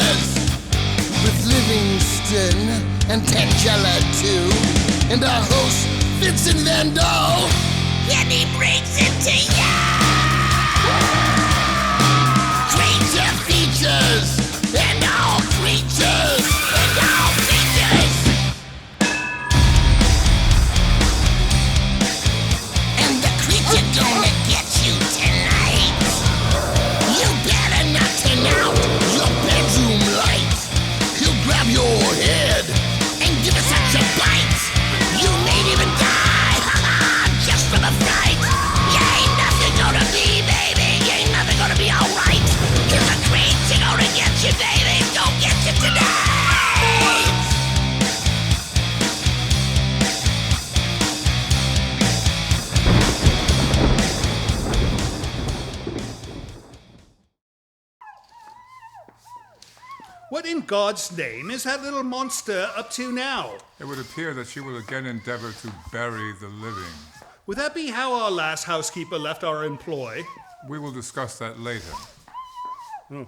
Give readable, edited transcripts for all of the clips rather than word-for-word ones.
features with Livingston and Tangela too, and our host Vincent Van Dahl, and he brings it to ya. Creature features and all creatures and all features, and the creature gonna get you tonight. You better not turn out your bedroom light. He'll grab your head and give it such a bite. You may even die, just from a fright. You ain't nothing gonna be, baby. You ain't nothing gonna be alright. Cause the creature gonna get you, baby. Don't get you tonight. What in God's name is that little monster up to now? It would appear that she will again endeavor to bury the living. Would that be how our last housekeeper left our employ? We will discuss that later. Oh,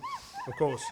of course.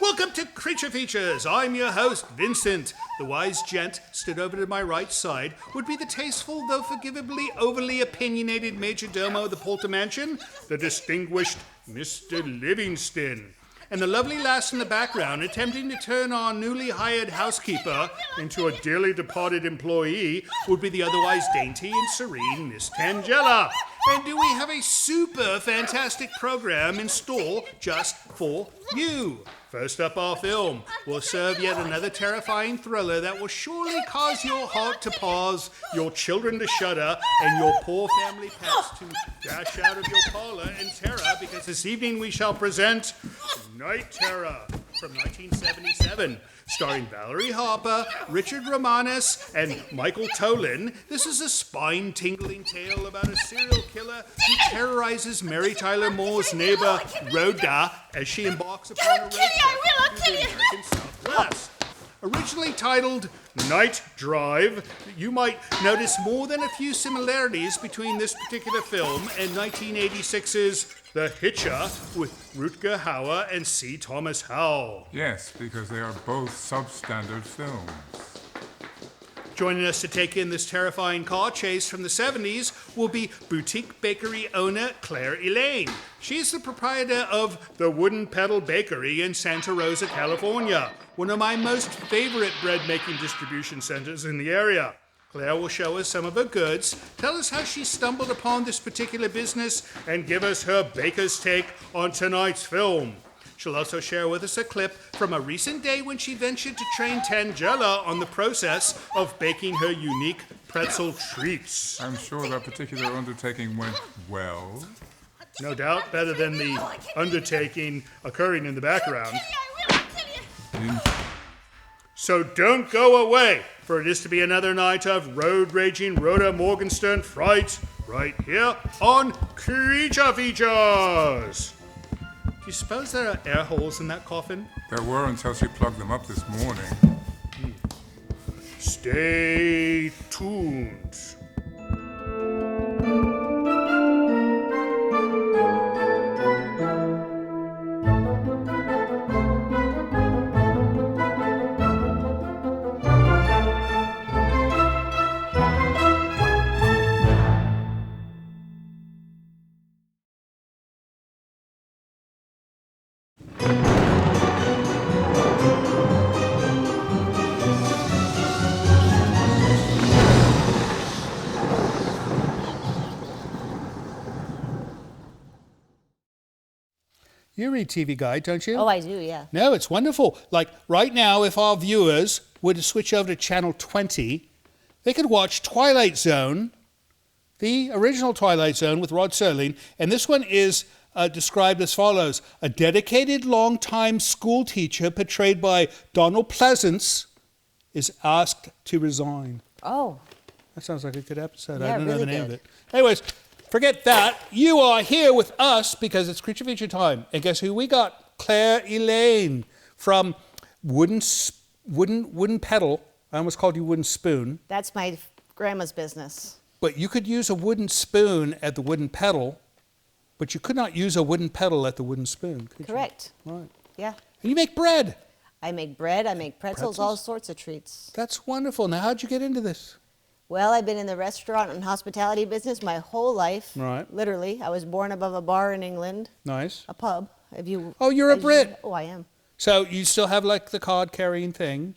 Welcome to Creature Features. I'm your host, Vincent. The wise gent stood over to my right side would be the tasteful, though forgivably overly opinionated majordomo of the Polter Mansion, the distinguished Mr. Livingston. And the lovely lass in the background attempting to turn our newly hired housekeeper into a dearly departed employee would be the otherwise dainty and serene Miss Tangela. And do we have a super fantastic program in store just for you? First up, our film will serve yet another terrifying thriller that will surely cause your heart to pause, your children to shudder, and your poor family pets to dash out of your parlor in terror, because this evening we shall present Night Terror from 1977. Starring Valerie Harper, Richard Romanus, and Michael Tolan. This is a spine-tingling tale about a serial killer who terrorizes Mary Tyler Moore's neighbor, Rhoda, as she embarks upon a road trip through the American Southwest. Originally titled Night Drive, you might notice more than a few similarities between this particular film and 1986's The Hitcher with Rutger Hauer and C. Thomas Howell. Yes, because they are both substandard films. Joining us to take in this terrifying car chase from the 70s will be boutique bakery owner Claire Elaine. She's the proprietor of the Wooden Pedal Bakery in Santa Rosa, California, one of my most favorite bread-making distribution centers in the area. Claire will show us some of her goods, tell us how she stumbled upon this particular business, and give us her baker's take on tonight's film. She'll also share with us a clip from a recent day when she ventured to train Tangela on the process of baking her unique pretzel treats. I'm sure that particular undertaking went well. No doubt better than the undertaking occurring in the background. So don't go away, for it is to be another night of road-raging Rhoda Morgenstern fright right here on Creature Features. Do you suppose there are air holes in that coffin? There were until she plugged them up this morning. Stay tuned. You read TV Guide, don't you? Oh, I do, yeah. No, it's wonderful. Like right now, if our viewers were to switch over to channel 20, they could watch Twilight Zone, the original Twilight Zone with Rod Serling, and this one is described as follows. A dedicated long-time school teacher portrayed by Donald Pleasance is asked to resign. Oh. That sounds like a good episode. Yeah, I don't know really the name of good. it. Anyways, forget that. You are here with us because it's Creature Feature time. And guess who we got? Claire Elaine from Wooden Pedal. I almost called you Wooden Spoon. That's my grandma's business. But you could use a wooden spoon at the Wooden Pedal, but you could not use a wooden pedal at the Wooden Spoon, could Correct. you? Right. Yeah. And you make bread. I make bread, I make pretzels, all Pretzels? sorts of treats. That's wonderful. Now, how'd you get into this? Well, I've been in the restaurant and hospitality business my whole life. Right. Literally. I was born above a bar in England, Nice. a pub. If you. Oh, you're a as you- Brit. Oh, I am. So you still have like the card carrying thing.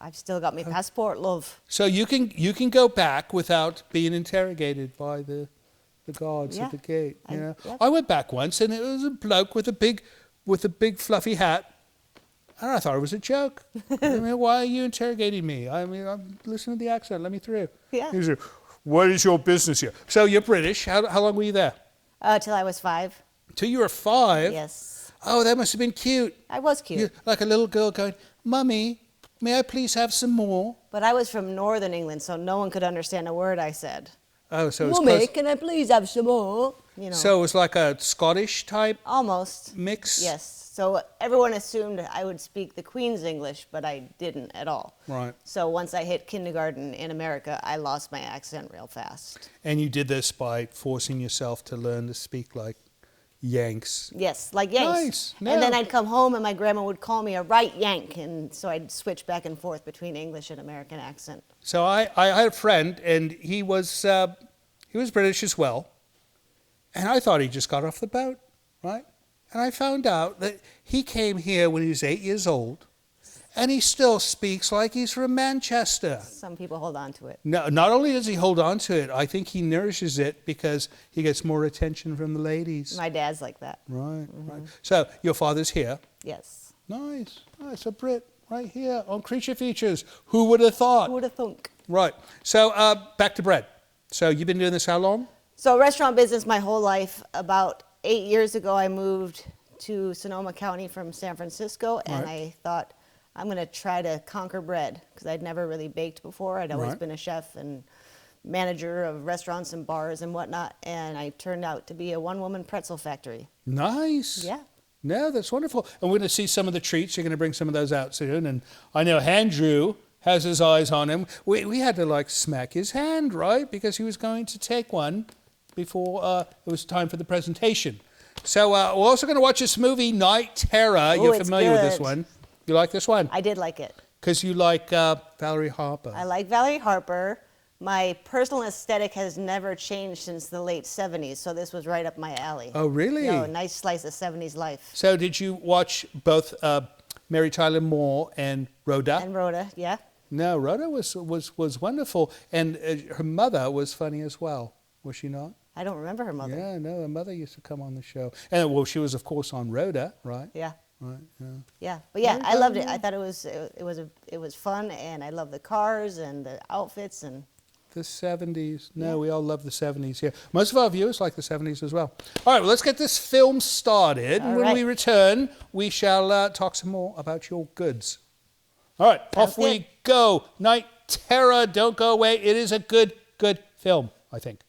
I've still got my passport, love. So you can go back without being interrogated by the guards Yeah. at the gate. You know? Yep. I went back once, and it was a bloke with a big fluffy hat, and I thought it was a joke. I mean, why are you interrogating me? I mean, I'm listening to the accent. Let me through. Yeah. He said, "What is your business here?" So you're British. How long were you there? Till I was 5. Till you were 5. Yes. Oh, that must have been cute. I was cute. You, like a little girl going, "Mummy, may I please have some more?" But I was from northern England, so no one could understand a word I said. Oh, so it was Mummy, close. can I please have some more? You know. So it was like a Scottish type Almost. mix? Yes. So everyone assumed I would speak the Queen's English, but I didn't at all. Right. So once I hit kindergarten in America, I lost my accent real fast. And you did this by forcing yourself to learn to speak like Yanks. Yes, like Yanks. Nice. And then No. I'd come home and my grandma would call me a right Yank, and so I'd switch back and forth between English and American accent. So I had a friend, and he was British as well. And I thought he just got off the boat, right? And I found out that he came here when he was 8 years old, and he still speaks like he's from Manchester. Some people hold on to it. No, not only does he hold on to it, I think he nourishes it because he gets more attention from the ladies. My dad's like that. Right, right. So your father's here. Yes. Nice. Nice. A Brit right here on Creature Features. Who would have thought? Who would have thunk? Right. So back to bread. So you've been doing this how long? So restaurant business my whole life. About 8 years ago, I moved to Sonoma County from San Francisco, and Right. I thought I'm going to try to conquer bread because I'd never really baked before. I'd always Right. been a chef and manager of restaurants and bars and whatnot, and I turned out to be a one-woman pretzel factory. Nice. Yeah. No, that's wonderful. And we're going to see some of the treats. You're going to bring some of those out soon. And I know Andrew has his eyes on him. We had to like smack his hand, right? Because he was going to take one before it was time for the presentation. So we're also going to watch this movie, Night Terror. Ooh, You're it's familiar with this good. one. You like this one? I did like it. Because you like Valerie Harper. I like Valerie Harper. My personal aesthetic has never changed since the late 70s, so this was right up my alley. Oh, really? You know, a nice slice of 70s life. So did you watch both Mary Tyler Moore and Rhoda? And Rhoda, yeah. No, Rhoda was wonderful. And her mother was funny as well, was she not? I don't remember her mother. Yeah, no, her mother used to come on the show. And, well, she was, of course, on Rhoda, right? Yeah. Right, yeah. Yeah, but yeah, I loved it. I thought it was fun, and I loved the cars and the outfits and. The 70s. No, Yeah. we all love the 70s here. Most of our viewers like the 70s as well. All right, well, let's get this film started. And All when right. we return, we shall talk some more about your goods. All right, Sounds off we good. go. Night Terror, don't go away. It is a good film, I think.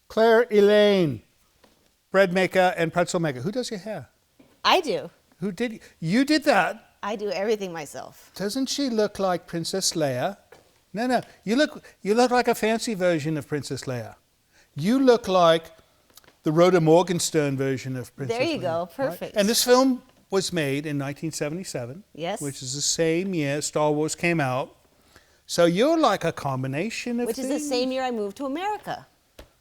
Claire Elaine, bread maker and pretzel maker. Who does your hair? I do. Who did you did that? I do everything myself. Doesn't she look like Princess Leia? No. You look like a fancy version of Princess Leia. You look like the Rhoda Morgenstern version of Princess Leia. There you go. right? Perfect. And this film was made in 1977. Yes. Which is the same year Star Wars came out. So you're like a combination of Which is things. the same year I moved to America.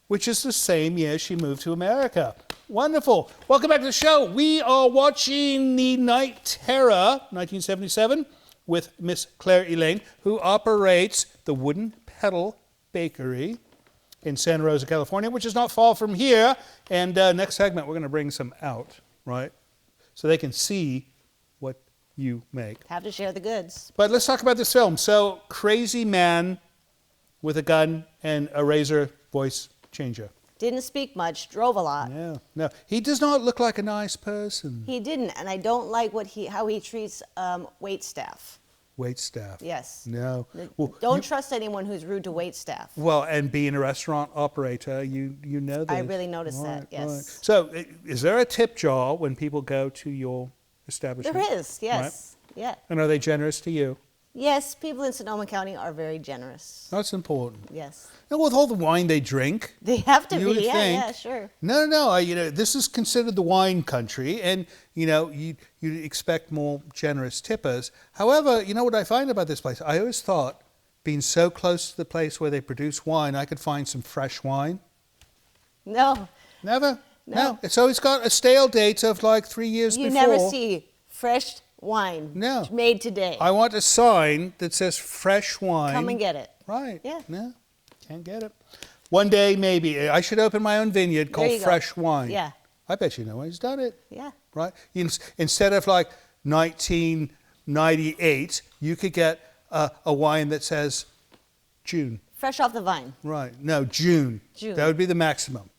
Which is the same year she moved to America. Wonderful. Welcome back to the show. We are watching The Night Terror, 1977, with Miss Claire Elaine, who operates the Wooden Pedal Bakery in Santa Rosa, California, which is not far from here. And next segment, we're going to bring some out, right? So they can see what you make. Have to share the goods. But let's talk about this film. So, crazy man with a gun and a razor voice changer. Didn't speak much, drove a lot. No. He does not look like a nice person. He didn't, and I don't like how he treats wait staff. Wait staff. Yes. No. Don't trust anyone who's rude to wait staff. Well, and being a restaurant operator, you know this. I really noticed that, yes. Right. So, is there a tip jar when people go to your establishment? There is, yes. Right? Yeah. And are they generous to you? Yes, people in Sonoma County are very generous. That's important. Yes. And with all the wine they drink, They have to you be, would think, yeah, sure. No. This is considered the wine country, and you expect more generous tippers. However, you know what I find about this place? I always thought, being so close to the place where they produce wine, I could find some fresh wine. No. Never. No. It's always got a stale date of like 3 years You before. never see fresh wine made today. I want a sign that says fresh wine. Come and get it. Right. Yeah. No, can't get it. One day, maybe. I should open my own vineyard called Fresh Wine. Yeah. I bet you know one who's done it. Yeah. Right? Instead of like 1998, you could get a wine that says June. Fresh off the vine. Right. No, June. June. That would be the maximum.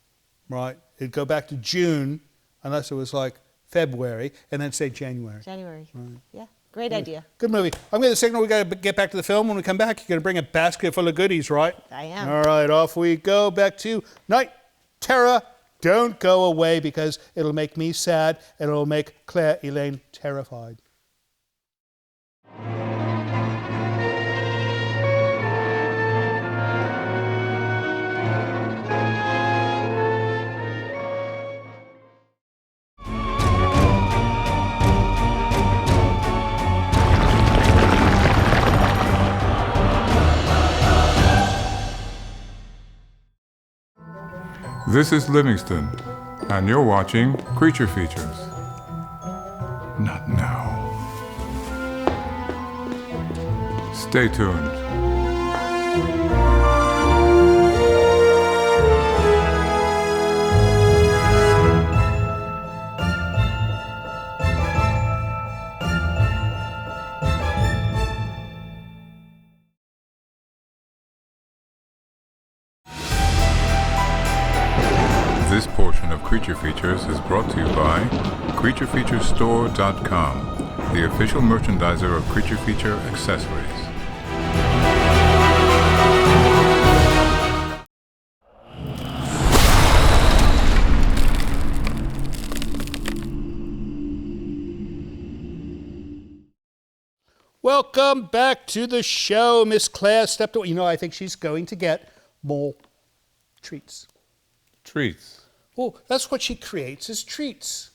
Right? It'd go back to June, unless it was like February, and then say January. January. Right. Yeah. Great idea. Good movie. I'm going to signal we got to get back to the film. When we come back, you're going to bring a basket full of goodies, right? I am. All right, off we go back to Night Terror. Don't go away because it'll make me sad and it'll make Claire Elaine terrified. This is Livingston, and you're watching Creature Features. Not now. Stay tuned. This portion of Creature Features is brought to you by CreatureFeatureStore.com, the official merchandiser of Creature Feature accessories. Welcome back to the show. Miss Claire stepped away. I think she's going to get more treats. Treats. Oh, that's what she creates, is treats.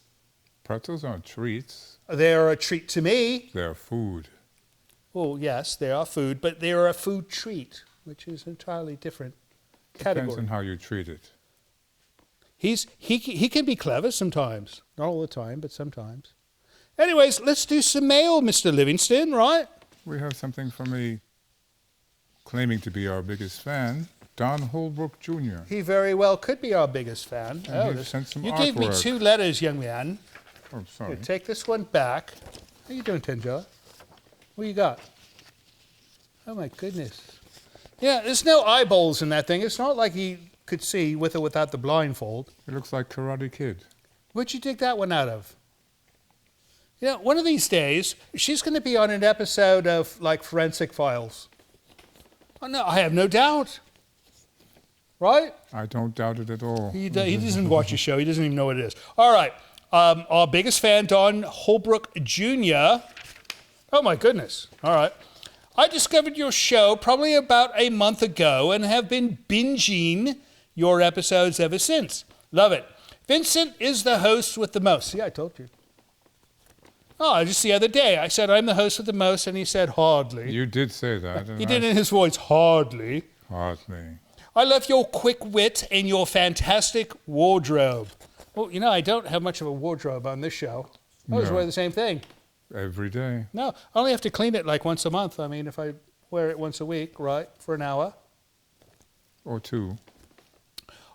Pretzels aren't treats. They're a treat to me. They're food. Oh, yes, they are food, but they are a food treat, which is an entirely different category. Depends on how you treat it. He can be clever sometimes. Not all the time, but sometimes. Anyways, let's do some mail, Mr. Livingston, right? We have something from a claiming to be our biggest fan, Don Holbrook Jr. He very well could be our biggest fan. And he sent some you artwork. gave me 2 letters, young man. Oh, sorry. Here, take this one back. How you doing, Tenjo? What you got? Oh, my goodness. Yeah, there's no eyeballs in that thing. It's not like he could see with or without the blindfold. It looks like Karate Kid. Where'd you dig that one out of? One of these days, she's going to be on an episode of, like, Forensic Files. Oh, no, I have no doubt. Right? I don't doubt it at all. He doesn't watch the show. He doesn't even know what it is. All right. Our biggest fan, Don Holbrook Jr. Oh, my goodness. All right. I discovered your show probably about a month ago and have been binging your episodes ever since. Love it. Vincent is the host with the most. See, I told you. Oh, just the other day, I said I'm the host with the most, and he said hardly. You did say that. He did in his voice, hardly. Hardly. I love your quick wit and your fantastic wardrobe. Well, I don't have much of a wardrobe on this show. I always wear the same thing. Every day. No, I only have to clean it like once a month. I mean, if I wear it once a week, right, for an hour. Or 2.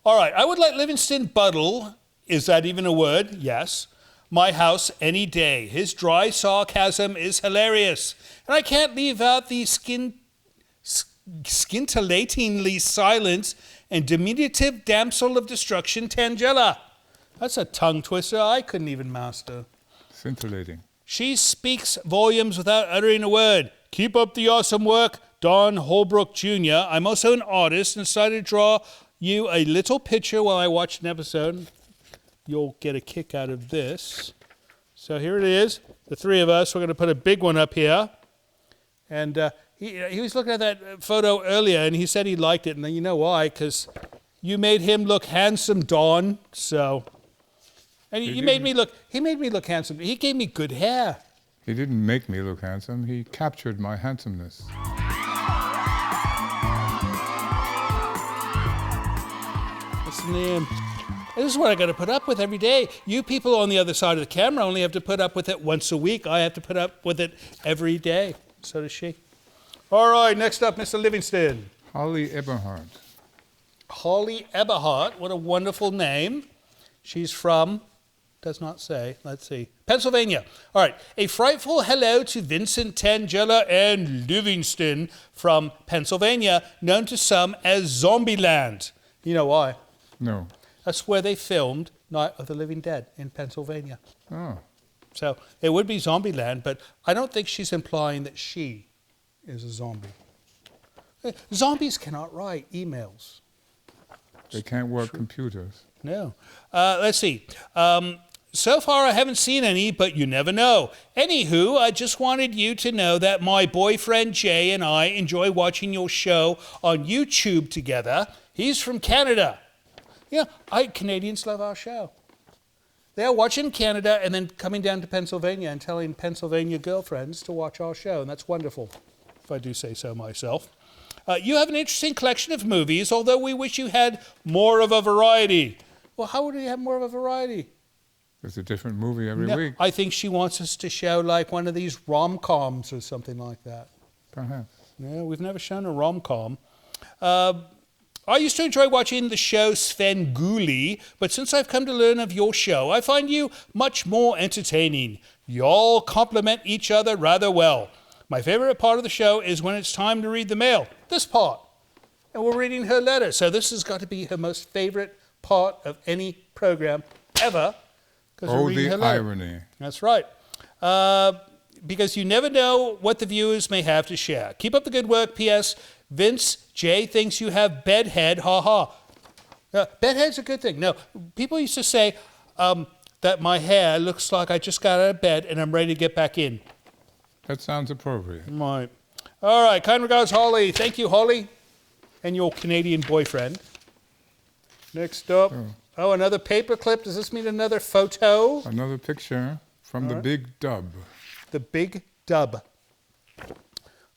All right, I would like Livingston Buddle, is that even a word? Yes. My house any day. His dry sarcasm is hilarious. And I can't leave out the scintillatingly silent and diminutive damsel of destruction, Tangela. That's a tongue twister I couldn't even master. Scintillating. She speaks volumes without uttering a word. Keep up the awesome work, Don Holbrook Jr. I'm also an artist and decided to draw you a little picture while I watch an episode. You'll get a kick out of this. So here it is, the three of us. We're going to put a big one up here. And he was looking at that photo earlier, and he said he liked it. And you know why? Because you made him look handsome, Don. So, and he made me look handsome. He gave me good hair. He didn't make me look handsome. He captured my handsomeness. Listen to him. This is what I got to put up with every day. You people on the other side of the camera only have to put up with it once a week. I have to put up with it every day. So does she. All right, next up, Mr. Livingston. Holly Eberhard. Holly Eberhard, what a wonderful name. She's from, does not say, let's see, Pennsylvania. All right, a frightful hello to Vincent, Tangela, and Livingston from Pennsylvania, known to some as Zombieland. You know why? No. That's where they filmed Night of the Living Dead in Pennsylvania. Oh. So it would be Zombieland, but I don't think she's implying that she is a zombie. Zombies cannot write emails. They can't work computers. No. Let's see. So far, I haven't seen any, but you never know. Anywho, I just wanted you to know that my boyfriend Jay and I enjoy watching your show on YouTube together. He's from Canada. Yeah, Canadians love our show. They're watching Canada and then coming down to Pennsylvania and telling Pennsylvania girlfriends to watch our show, and that's wonderful, if I do say so myself. You have an interesting collection of movies, although we wish you had more of a variety. Well, how would we have more of a variety? There's a different movie every week. I think she wants us to show like one of these rom-coms or something like that. Perhaps. Yeah, we've never shown a rom-com. I used to enjoy watching the show Svengoolie, but since I've come to learn of your show, I find you much more entertaining. Y'all complement each other rather well. My favorite part of the show is when it's time to read the mail. This part. And we're reading her letter. So this has got to be her most favorite part of any program ever. Oh, the irony. That's right. Because you never know what the viewers may have to share. Keep up the good work. P.S. Vince J thinks you have bedhead. Ha ha. Bedhead's a good thing. No, people used to say that my hair looks like I just got out of bed and I'm ready to get back in. That sounds appropriate. Right. All right. Kind regards, Holly. Thank you, Holly, and your Canadian boyfriend. Next up. Oh, another paper clip. Does this mean another photo? Another picture from the Big Dub. The Big Dub.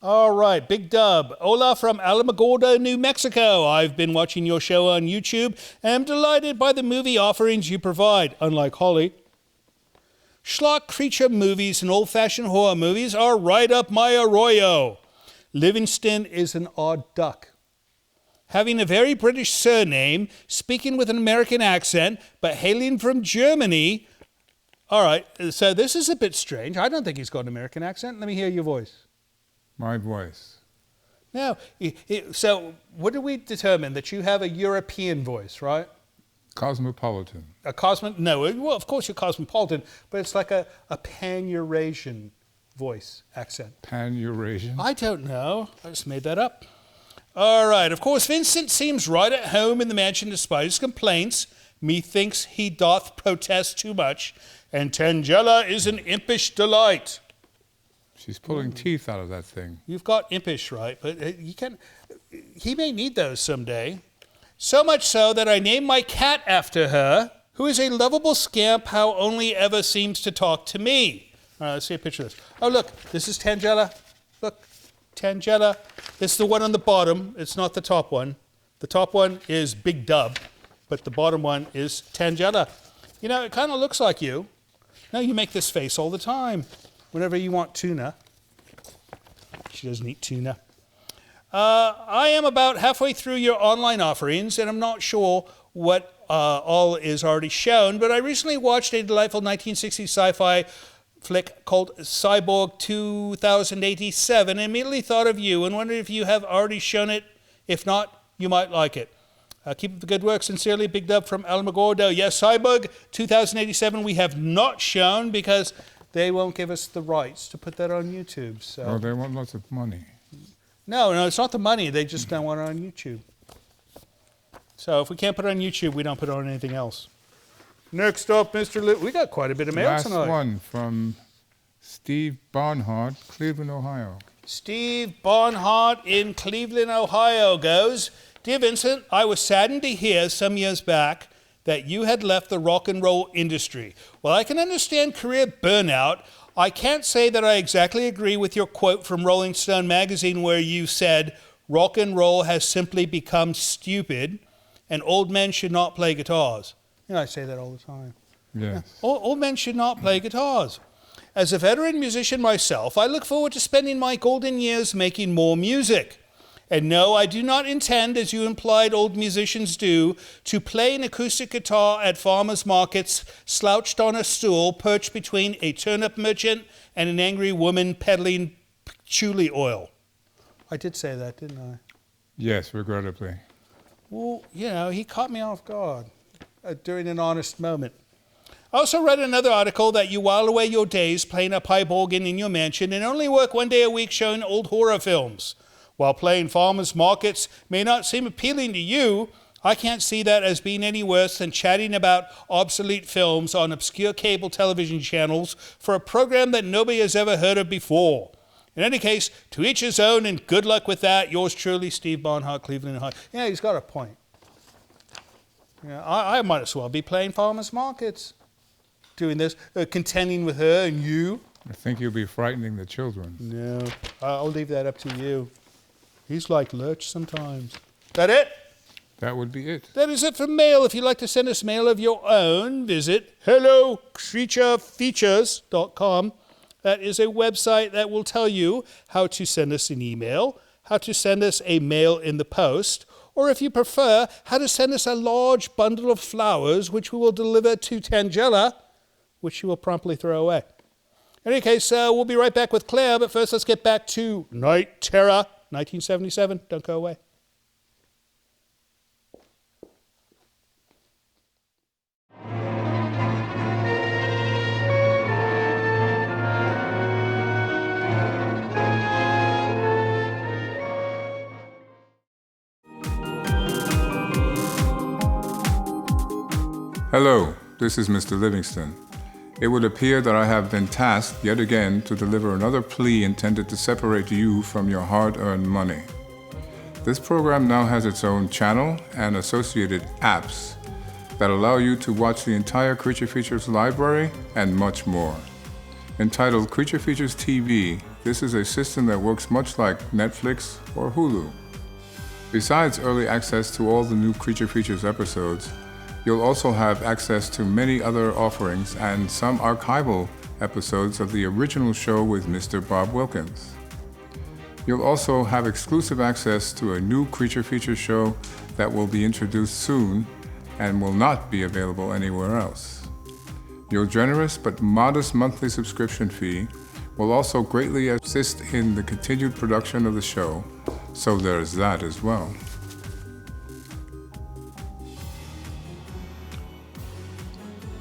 All right, Big Dub. Hola from Alamogordo, New Mexico. I've been watching your show on YouTube and am delighted by the movie offerings you provide. Unlike Holly, schlock creature movies and old-fashioned horror movies are right up my arroyo. Livingston is an odd duck. Having a very British surname, speaking with an American accent, but hailing from Germany. All right, so this is a bit strange. I don't think he's got an American accent. Let me hear your voice. My voice. No, so what do we determine? That you have a European voice, right? Cosmopolitan. No, well, of course you're cosmopolitan, but it's like a pan-Eurasian voice accent. Pan-Eurasian? I don't know. I just made that up. All right. Of course, Vincent seems right at home in the mansion despite his complaints. Methinks he doth protest too much. And Tangela is an impish delight. She's pulling teeth out of that thing. You've got impish, right? But he may need those someday. So much so that I named my cat after her, who is a lovable scamp how only ever seems to talk to me. All right, let's see a picture of this. Oh, look, this is Tangela. Look. Tangela. This is the one on the bottom. It's not the top one. The top one is Big Dub, but the bottom one is Tangela. You know, it kind of looks like you. No, you make this face all the time. Whenever you want tuna. She doesn't eat tuna. I am about halfway through your online offerings, and I'm not sure what all is already shown, but I recently watched a delightful 1960s sci-fi flick called Cyborg 2087 and immediately thought of you and wondered if you have already shown it. If not, you might like it. Keep up the good work. Sincerely, big dub from Alamogordo. Yes, Cyborg 2087 we have not shown because they won't give us the rights to put that on YouTube. So. Oh, they want lots of money. No, it's not the money. They just don't want it on YouTube. So if we can't put it on YouTube, we don't put it on anything else. Next up, Mr. We got quite a bit of mail tonight. Last one from Steve Barnhart, Cleveland, Ohio. Steve Barnhart in Cleveland, Ohio goes, Dear Vincent, I was saddened to hear some years back that you had left the rock and roll industry. While I can understand career burnout, I can't say that I exactly agree with your quote from Rolling Stone magazine where you said, rock and roll has simply become stupid and old men should not play guitars. You know, I say that all the time. Yes. Old men should not play guitars. As a veteran musician myself, I look forward to spending my golden years making more music. And no, I do not intend, as you implied old musicians do, to play an acoustic guitar at farmers' markets, slouched on a stool, perched between a turnip merchant and an angry woman peddling patchouli oil. I did say that, didn't I? Yes, regrettably. Well, you know, he caught me off guard during an honest moment. I also read another article that you while away your days playing a pipe organ in your mansion and only work one day a week showing old horror films. While playing farmers markets may not seem appealing to you, I can't see that as being any worse than chatting about obsolete films on obscure cable television channels for a program that nobody has ever heard of before. In any case, to each his own, and good luck with that. Yours truly, Steve Barnhart, Cleveland, Ohio. Yeah, he's got a point. Yeah, I might as well be playing farmers markets, doing this, contending with her and you. I think you'll be frightening the children. No, I'll leave that up to you. He's like Lurch sometimes. That it? That would be it. That is it for mail. If you'd like to send us mail of your own, visit hellocreaturefeatures.com. That is a website that will tell you how to send us an email, how to send us a mail in the post, or if you prefer, how to send us a large bundle of flowers, which we will deliver to Tangela, which she will promptly throw away. In any case, we'll be right back with Claire, but first let's get back to Night Terror, 1977. Don't go away. Hello, this is Mr. Livingston. It would appear that I have been tasked yet again to deliver another plea intended to separate you from your hard-earned money. This program now has its own channel and associated apps that allow you to watch the entire Creature Features library and much more. Entitled Creature Features TV, this is a system that works much like Netflix or Hulu. Besides early access to all the new Creature Features episodes, you'll also have access to many other offerings and some archival episodes of the original show with Mr. Bob Wilkins. You'll also have exclusive access to a new Creature Features show that will be introduced soon and will not be available anywhere else. Your generous but modest monthly subscription fee will also greatly assist in the continued production of the show, so there's that as well.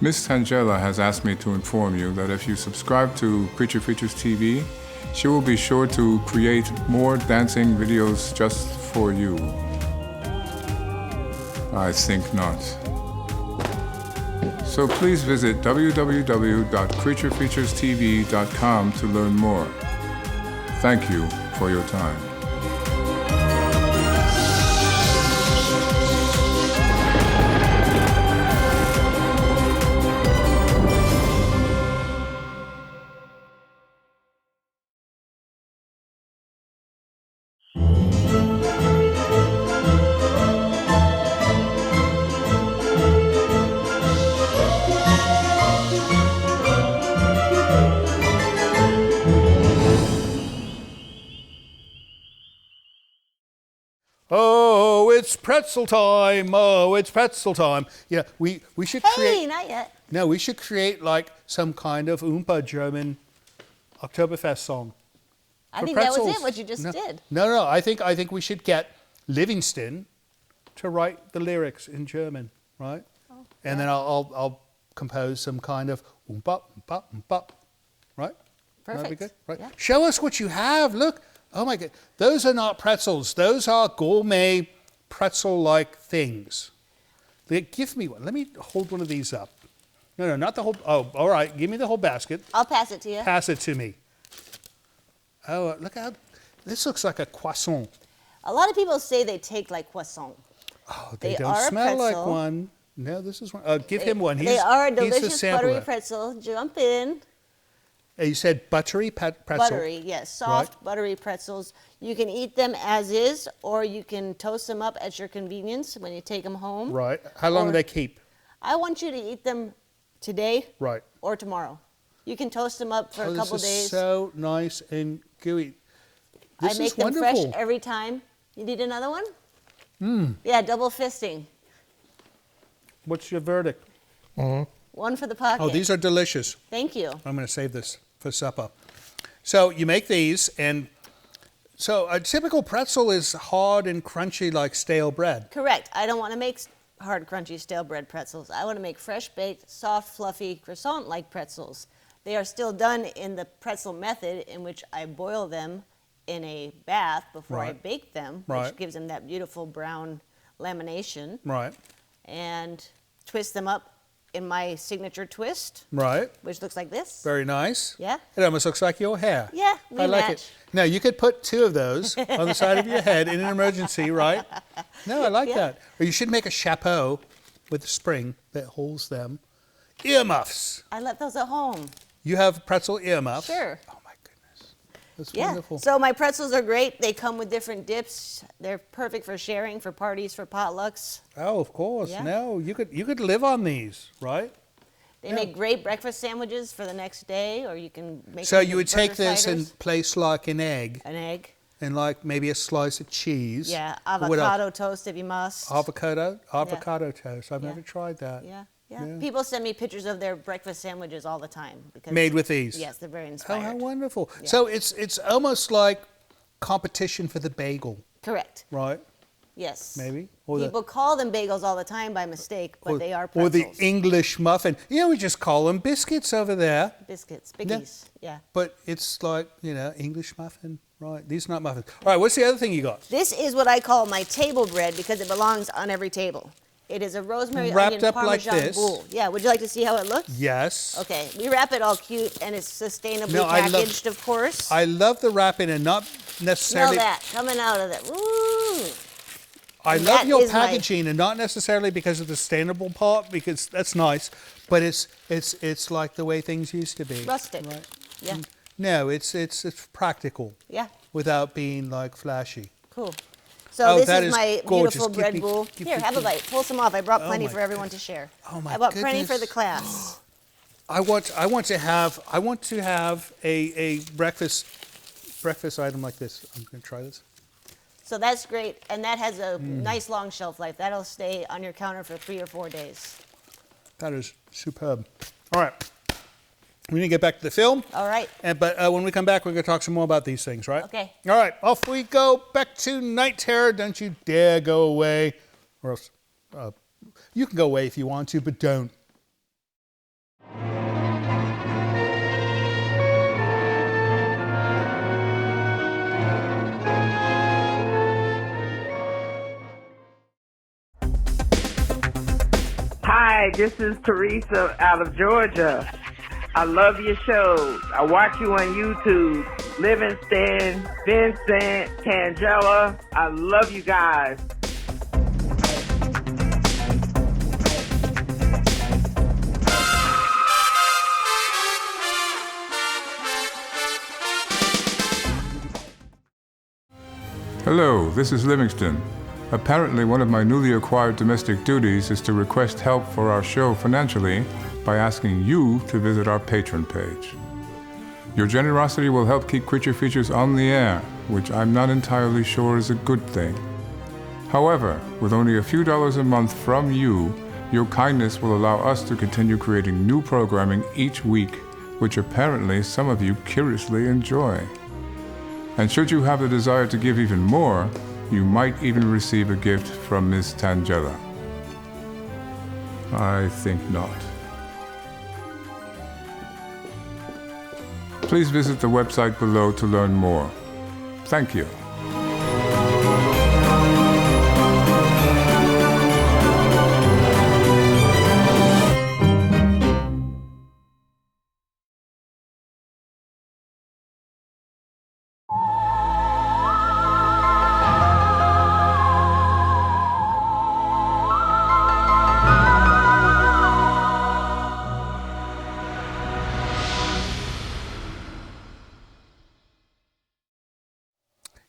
Miss Tangela has asked me to inform you that if you subscribe to Creature Features TV, she will be sure to create more dancing videos just for you. I think not. So please visit www.creaturefeaturestv.com to learn more. Thank you for your time. Oh, it's pretzel time. Oh, it's pretzel time. Yeah, we should create... Hey, not yet. No, we should create like some kind of Oompa German Oktoberfest song. I for think that was pretzels. it, what you just No. did. No, I think we should get Livingston to write the lyrics in German, right? Oh, And then I'll compose some kind of bop, right? That'd be Perfect. good, right? Yeah. Show us what you have. Look. Oh my God. Those are not pretzels. Those are gourmet pretzel-like things. Give me one. Let me hold one of these up. No, not the whole. Oh, all right. Give me the whole basket. I'll pass it to you. Pass it to me. Oh, look how this looks like a croissant. A lot of people say they take like croissant. Oh, They don't are a smell like pretzel. one. No, this is one. Give him one. They are a he's the delicious sampler. buttery pretzel. Jump in. You said buttery pretzel. Buttery, yes. Soft, buttery pretzels. You can eat them as is, or you can toast them up at your convenience when you take them home. Right. How long do they keep? I want you to eat them today Right. or tomorrow. You can toast them up for a couple this is days. so nice and gooey. This I make is them wonderful. fresh every time. You need another one? Yeah, double fisting. What's your verdict? One for the pocket. Oh, these are delicious. Thank you. I'm going to save this for supper. So you make these, and so a typical pretzel is hard and crunchy like stale bread. Correct. I don't want to make hard, crunchy, stale bread pretzels. I want to make fresh baked, soft, fluffy, croissant-like pretzels. They are still done in the pretzel method, in which I boil them in a bath before I Right. bake them, Right. which gives them that beautiful brown lamination, Right. and twist them up in my signature twist, Right. which looks like this. Very nice. Yeah. It almost looks like your hair. Yeah, we I like match. it. Now, you could put 2 of those on the side of your head in an emergency, right? No, I like Yeah. that. Or you should make a chapeau with a spring that holds them. Earmuffs. I left those at home. You have pretzel earmuffs? Sure. Oh, my goodness. That's Yeah. wonderful. So my pretzels are great. They come with different dips. They're perfect for sharing, for parties, for potlucks. Oh, of course. Yeah. No, you could live on these, right? They Yeah. make great breakfast sandwiches for the next day, or you can make So them you with would take burger this sliders. and place like an egg An egg. and like maybe a slice of cheese. Yeah, What else? avocado toast if you must. Avocado toast. I've Yeah. never tried that. Yeah. Yeah. People send me pictures of their breakfast sandwiches all the time. Because, Made with these. Yes, they're very Oh, inspired. how wonderful! Yeah. So it's almost like competition for the bagel, Correct. right? Yes. Maybe. Or the- People call them bagels all the time by mistake, but they are or pretzels. the English muffin. We just call them biscuits over there. Biscuits, biggies. Yeah. But it's like, English muffin, right? These are not muffins. All right, what's the other thing you got? This is what I call my table bread because it belongs on every table. It is a rosemary Wrapped onion up like Parmesan this? boule. Yeah, would you like to see how it looks? Yes. Okay, we wrap it all cute and it's sustainably No, I love- packaged, of course. I love the wrapping and not Smell necessarily. that coming out of it. Woo! I And love that your is my- packaging and not necessarily because of the sustainable part, because that's nice, but it's like the way things used to be. Rustic. Right? Yeah, No, it's practical yeah, without being like flashy. cool. So Oh, this that is is my gorgeous. beautiful Give bread me- boule. give Here, me- have a bite. Pull some off. I brought plenty my for everyone to share. Oh, my I brought plenty for goodness. the class. I want to have a breakfast item like this. I'm going to try this. So that's great, and that has a Mm. nice long shelf life. That'll stay on your counter for 3 or 4 days. That is superb. All right. We need to get back to the film. All right. But when we come back, we're going to talk some more about these things, right? Okay. All right. Off we go. Back to Night Terror. Don't you dare go away. Or else you can go away if you want to, but don't. Hi, this is Teresa out of Georgia. I love your shows. I watch you on YouTube. Livingston, Vincent, Tangela. I love you guys. Hello, this is Livingston. Apparently, one of my newly acquired domestic duties is to request help for our show financially by asking you to visit our Patreon page. Your generosity will help keep Creature Features on the air, which I'm not entirely sure is a good thing. However, with only a few dollars a month from you, your kindness will allow us to continue creating new programming each week, which apparently some of you curiously enjoy. And should you have the desire to give even more, you might even receive a gift from Miss Tangella. I think not. Please visit the website below to learn more. Thank you.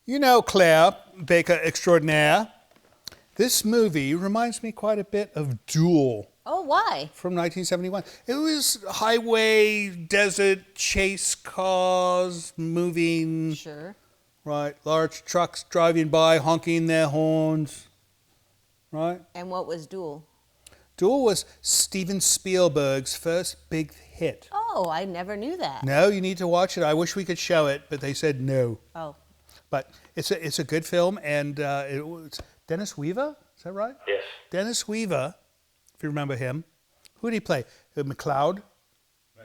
You know, Claire, Baker extraordinaire, this movie reminds me quite a bit of Duel Oh, why? from 1971. It was highway, desert, chase cars, moving, Sure. right? Large trucks driving by, honking their horns, right? And what was Duel? Duel was Steven Spielberg's first big hit. Oh, I never knew that. No, you need to watch it. I wish we could show it, but they said no. Oh. But it's a good film, and it was Dennis Weaver. Is that right? Yes. Dennis Weaver, if you remember him. Who did he play? McLeod.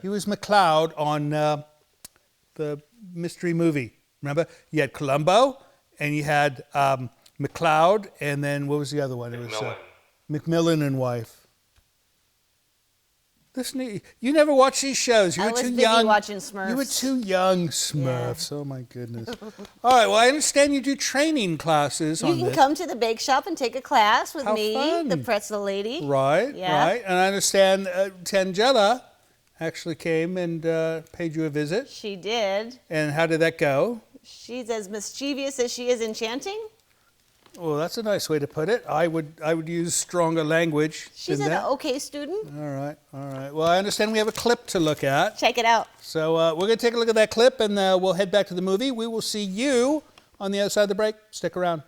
He was McLeod on the mystery movie. Remember? You had Columbo, and you had McLeod, and then what was the other one? It was Macmillan and Wife. Listen, you never watched these shows. You I were was too busy young. watching Smurfs. You were too young, Smurfs. Oh my goodness. All right. Well, I understand you do training classes You on can this. come to the bake shop and take a class with How me, fun. the pretzel lady. Right. Yeah. Right. And I understand Tangella actually came and paid you a visit. She did. And how did that go? She's as mischievous as she is enchanting. Well, that's a nice way to put it. I would use stronger language She's than an that. okay student. All right. All right. Well, I understand we have a clip to look at. Check it out. So we're going to take a look at that clip, and we'll head back to the movie. We will see you on the other side of the break. Stick around.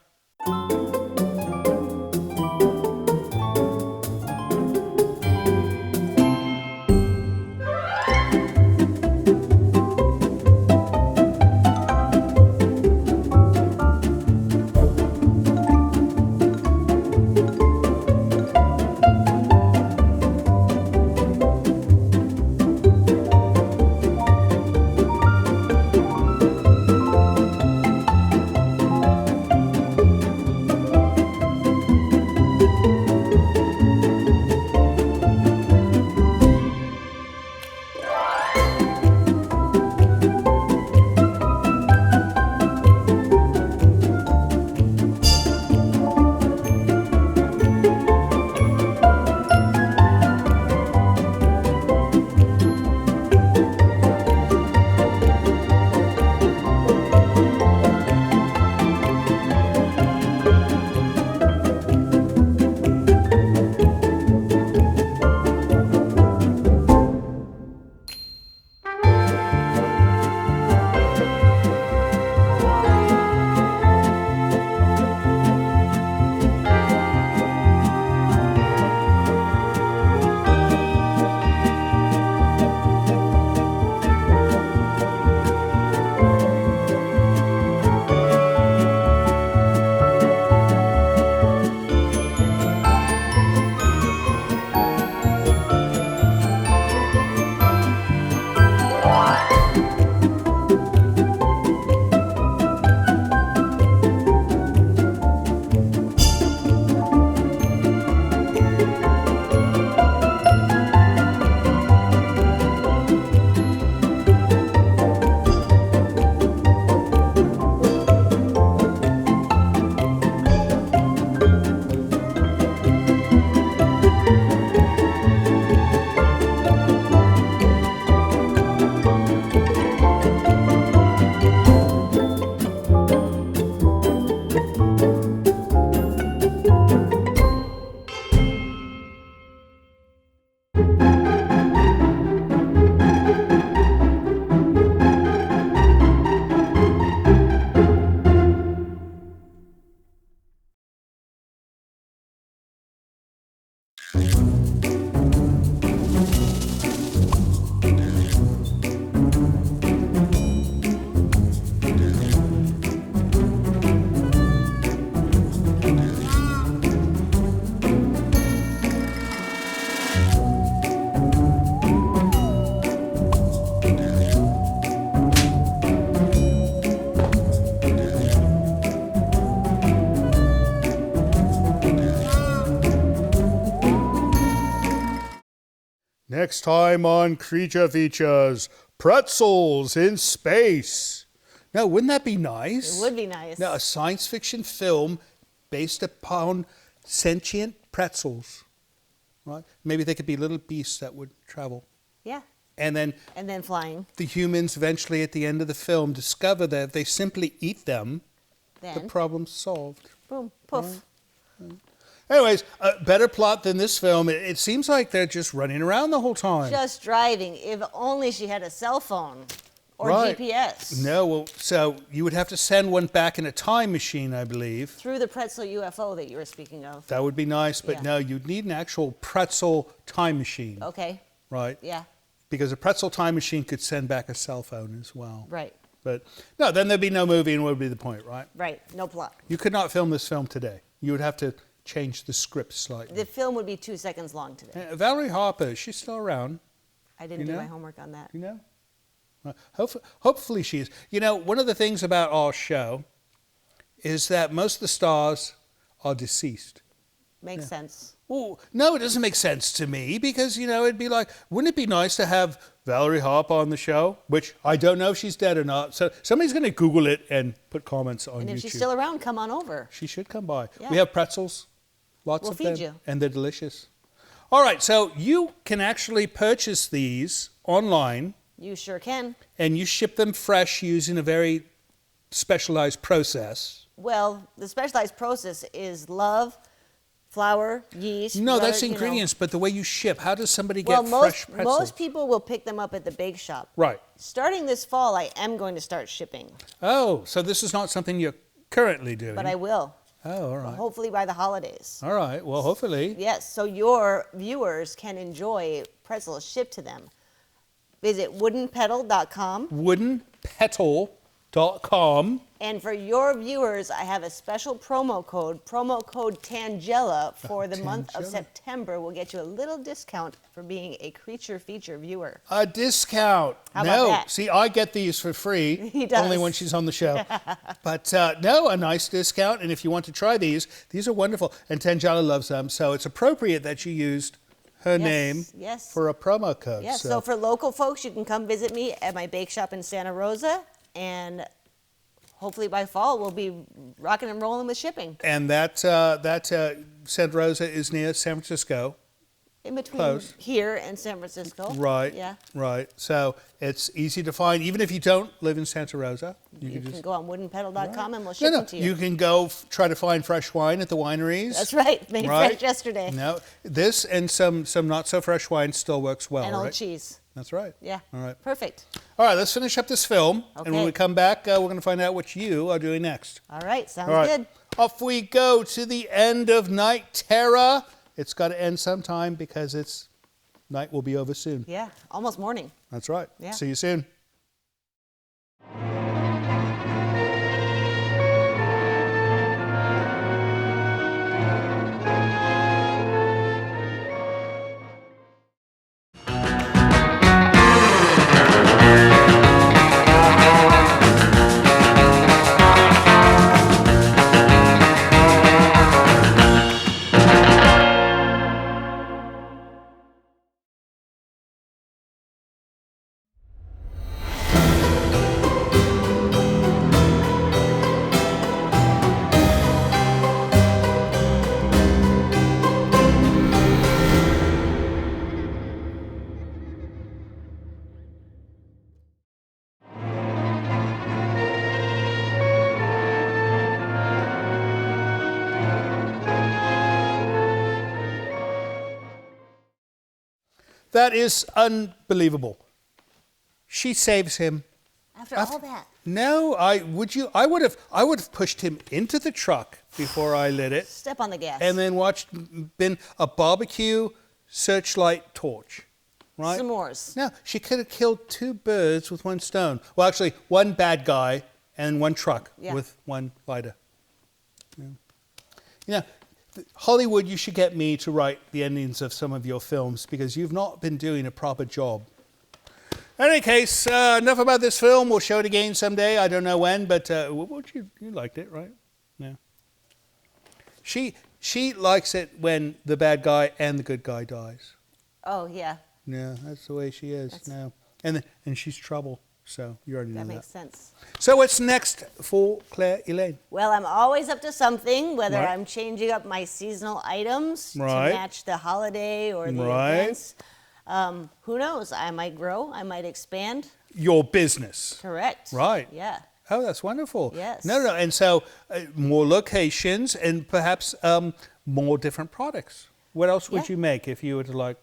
Next time on Creature Features, pretzels in space. Now, wouldn't that be nice? It would be nice. Now, a science fiction film based upon sentient pretzels, right? Maybe they could be little beasts that would travel. Yeah. And then Flying. the humans eventually at the end of the film discover that if they simply eat them, the Then, problem's solved. boom, poof. Anyways, a better plot than this film. It seems like they're just running around the whole time. Just driving. If only she had a cell phone or Right. GPS. No, well, so you would have to send one back in a time machine, I believe. Through the pretzel UFO that you were speaking of. That would be nice, but Yeah. no, you'd need an actual pretzel time machine, Okay. right? Yeah. Because a pretzel time machine could send back a cell phone as well. Right. But no, then there'd be no movie, and what would be the point, right? Right. No plot. You could not film this film today. You would have to change the script slightly. The film would be 2 seconds long today. Valerie Harper, she's still around, I didn't You do know? my homework on that. you know? Hopefully she is. You know, one of the things about our show is that most of the stars are deceased. Makes sense. Well, no, it doesn't make sense to me because, you know, it'd be like, wouldn't it be nice to have Valerie Harper on the show? Which I don't know if she's dead or not. So somebody's going to Google it and put comments on And YouTube. if she's still around, come on over. She should come by. Yeah. We have pretzels, lots We'll of feed them, you. and they're delicious. All right, so you can actually purchase these online, You sure can. and you ship them fresh using a very specialized process. Well, the specialized process is love, flour, yeast. No, butter, that's the you know. ingredients, but the way you ship, how does somebody Well, get fresh pretzels? most people will pick them up at the bake shop. Right. Starting this fall, I am going to start shipping, Oh, so this is not something you're currently doing. but I will. Oh, all right. Hopefully by the holidays. All right. Well, hopefully. Yes, so your viewers can enjoy pretzels shipped to them. Visit woodenpetal.com. Woodenpetal.com. And for your viewers, I have a special promo code Tangela, for the month of Tangela. September. Will get you a little discount for being a Creature Feature viewer. A discount. How no. about that? See, I get these for free. He does. Only when she's on the show. But no, a nice discount. And if you want to try these are wonderful. And Tangela loves them. So it's appropriate that you used her name yes. for a promo code. Yes, so for local folks, you can come visit me at my bake shop in Santa Rosa. And hopefully by fall, we'll be rocking and rolling with shipping. And that Santa Rosa is near San Francisco. In between Close. here and San Francisco. Right. Yeah. Right. So it's easy to find. Even if you don't live in Santa Rosa, You can go on woodenpetal.com and we'll No, ship no. them to you. You can go try to find fresh wine at the wineries. That's right. Made Right. fresh yesterday. No, this and some not so fresh wine still works well, And old right? cheese. That's right. Yeah. All right. Perfect. All right. Let's finish up this film, and when Okay. we come back, we're going to find out what you are doing next. All right. Sounds All right. good. Off we go to the end of Night Terror. It's got to end sometime because night will be over soon. Yeah. Almost morning. That's right. Yeah. See you soon. That is unbelievable. She saves him. After all that. No, I would have pushed him into the truck before I lit it, Step on the gas. and then been a barbecue searchlight torch, right? S'mores. No, she could have killed 2 birds with 1 stone. Well, actually, 1 bad guy and 1 truck Yeah. with 1 lighter. Yeah. You know, Hollywood, you should get me to write the endings of some of your films because you've not been doing a proper job. In any case, enough about this film. We'll show it again someday. I don't know when, but you liked it, right? Yeah. She likes it when the bad guy and the good guy dies. Oh, yeah. No, that's the way she is. No, and she's trouble. So you already know That that. makes sense. So what's next for Claire Elaine? Well, I'm always up to something, whether Right. I'm changing up my seasonal items Right. to match the holiday or the Right. events. Who knows? I might grow. I might expand. Your business. Correct. Right. Yeah. Oh, that's wonderful. Yes. No. And so more locations and perhaps more different products. What else would Yeah. you make if you were to like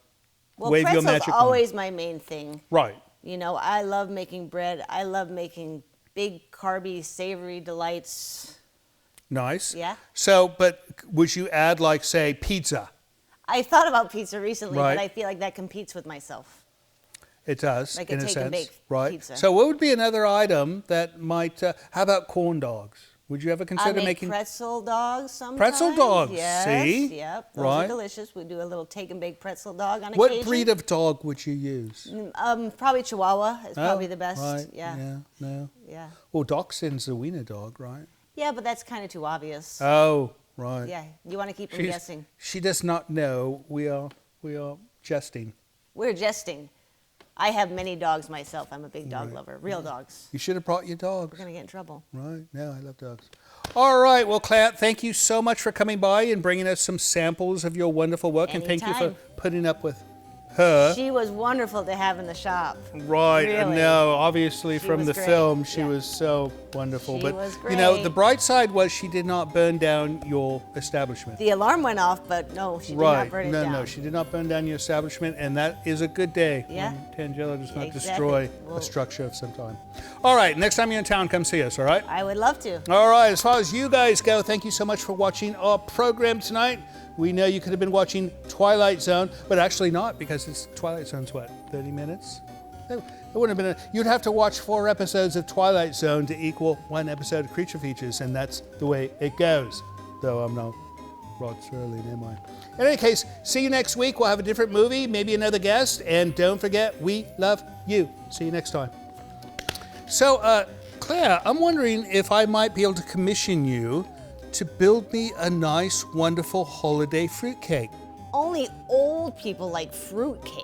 Well, wave your pretzel's magic wand? always my main thing. Right. You know, I love making bread. I love making big, carby, savory delights. Nice. Yeah. So, but would you add like, say, pizza? I thought about pizza recently, Right. but I feel like that competes with myself. It does, Like a in a take and sense. bake Right. pizza. So what would be another item that might, how about corn dogs? Would you ever I consider make making pretzel dogs sometimes. Pretzel dogs, Yes. see? Yep. Those Right. are delicious. We do a little take and bake pretzel dog on What occasion. breed of dog would you use? Probably Chihuahua is probably Oh, the best. Right. Yeah. No. Yeah. Well, Dachshund's a wiener dog, right? Yeah, but that's kind of too obvious. Oh, right. Yeah. You want to keep them She's- guessing. She does not know we are jesting. We're jesting. I have many dogs myself. I'm a big dog Right. lover. Real dogs. You should have brought your dogs. We're going to get in trouble. Right. No, I love dogs. All right. Well, Claire, thank you so much for coming by and bringing us some samples of your wonderful work. And thank you for Anytime. putting up with her. She was wonderful to have in the shop. Right. Really. No, obviously She from was the great. film, she Yeah. was so wonderful. She but, was you know, great. the bright side was she did not burn down your establishment. The alarm went off, but no, she did Right. not burn it No, down. no, she did not burn down your establishment, and that is a good day. Yeah. When Tangela does not Exactly. destroy Well- a structure of some time. All right, next time you're in town, come see us, all right? I would love to. All right, as far as you guys go, thank you so much for watching our program tonight. We know you could have been watching Twilight Zone, but actually not, because it's Twilight Zone's what, 30 minutes? It wouldn't have been. You'd have to watch 4 episodes of Twilight Zone to equal 1 episode of Creature Features, and that's the way it goes. Though I'm not Rod Serling, am I? In any case, see you next week. We'll have a different movie, maybe another guest, and don't forget, we love you. See you next time. So, Claire, I'm wondering if I might be able to commission you to build me a nice, wonderful holiday fruitcake. Only old people like fruitcake.